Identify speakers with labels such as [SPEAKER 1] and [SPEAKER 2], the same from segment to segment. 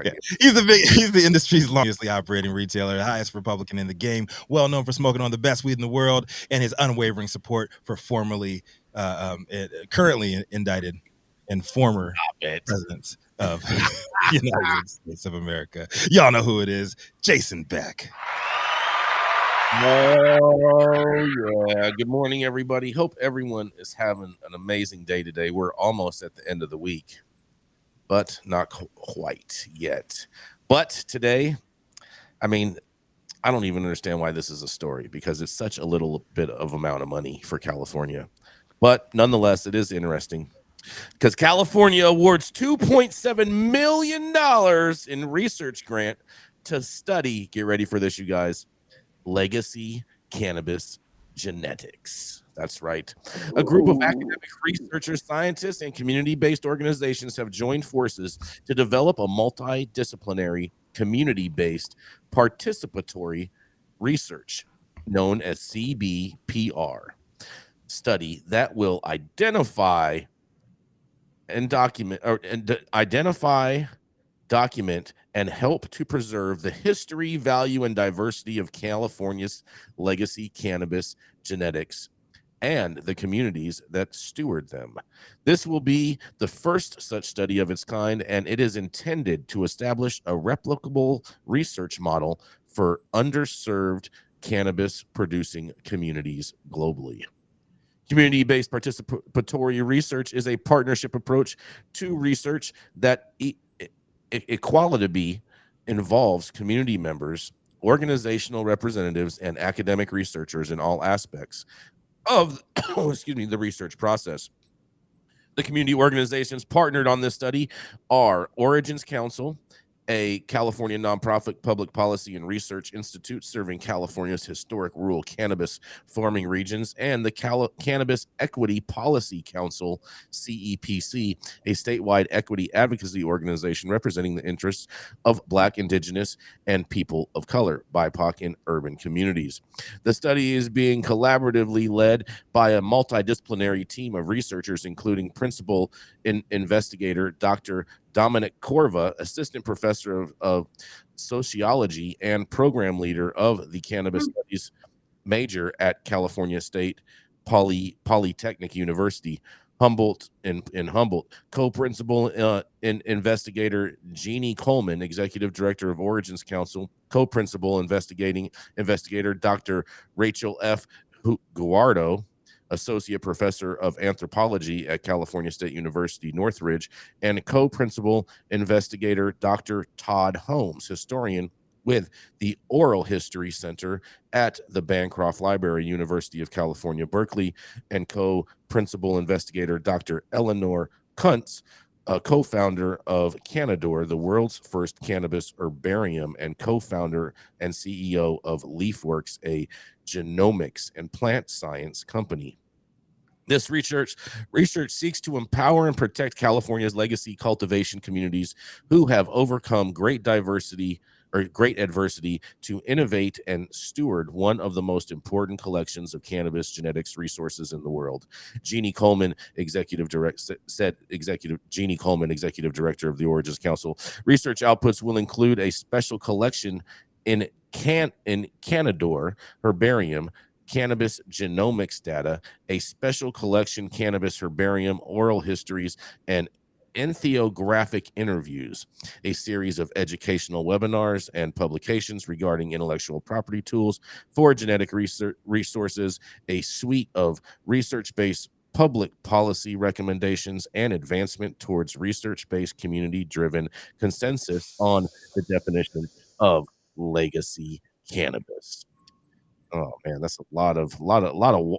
[SPEAKER 1] Yeah, he's the industry's longest operating retailer, the highest Republican in the game, well known for smoking on the best weed in the world, and his unwavering support for currently indicted and former presidents of the United States of America. Y'all know who it is, Jason Beck.
[SPEAKER 2] Oh, yeah. Good morning, everybody. Hope everyone is having an amazing day today. We're almost at the end of the week, but not quite yet. But today, I mean, I don't even understand why this is a story because it's such a little bit of amount of money for California. But nonetheless, it is interesting because California awards $2.7 million in research grant to study, get ready for this, you guys, Legacy Cannabis Genetics. That's right. A group of academic researchers, scientists, and community-based organizations have joined forces to develop a multidisciplinary, community-based, participatory research known as CBPR study that will identify, document, and help to preserve the history, value, and diversity of California's legacy cannabis genetics and the communities that steward them. This will be the first such study of its kind, and it is intended to establish a replicable research model for underserved cannabis producing communities globally. Community-based participatory research is a partnership approach to research that equality involves community members, organizational representatives, and academic researchers in all aspects of the research process. The community organizations partnered on this study are Origins Council, a California nonprofit public policy and research institute serving California's historic rural cannabis farming regions, and the Cannabis Equity Policy Council, CEPC, a statewide equity advocacy organization representing the interests of Black, Indigenous, and people of color, BIPOC, and urban communities. The study is being collaboratively led by a multidisciplinary team of researchers, including principal investigator Dr. Dominic Corva, assistant professor of sociology and program leader of the cannabis studies major at California State Polytechnic University, Humboldt, co-principal investigator Jeannie Coleman, executive director of Origins Council, co-principal investigator Dr. Rachel F. Guardo, associate professor of anthropology at California State University, Northridge, and co-principal investigator Dr. Todd Holmes, historian with the Oral History Center at the Bancroft Library, University of California, Berkeley, and co-principal investigator Dr. Eleanor Kuntz, a co-founder of Canador, the world's first cannabis herbarium, and co-founder and CEO of LeafWorks, a genomics and plant science company. This research seeks to empower and protect California's legacy cultivation communities who have overcome great adversity to innovate and steward one of the most important collections of cannabis genetics resources in the world. Jeannie Coleman, executive director of the Origins Council, research outputs will include a special collection in Canador herbarium, cannabis genomics data, a special collection cannabis herbarium, oral histories, and entheographic interviews, a series of educational webinars and publications regarding intellectual property tools for genetic resources, a suite of research-based public policy recommendations, and advancement towards research-based community-driven consensus on the definition of legacy cannabis. Oh man, that's a lot of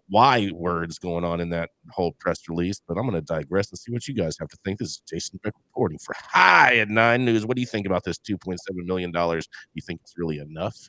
[SPEAKER 2] why words going on in that whole press release. But I'm going to digress and see what you guys have to think. This is Jason Beck reporting for High at 9 News. What do you think about this $2.7 million? Do you think it's really enough?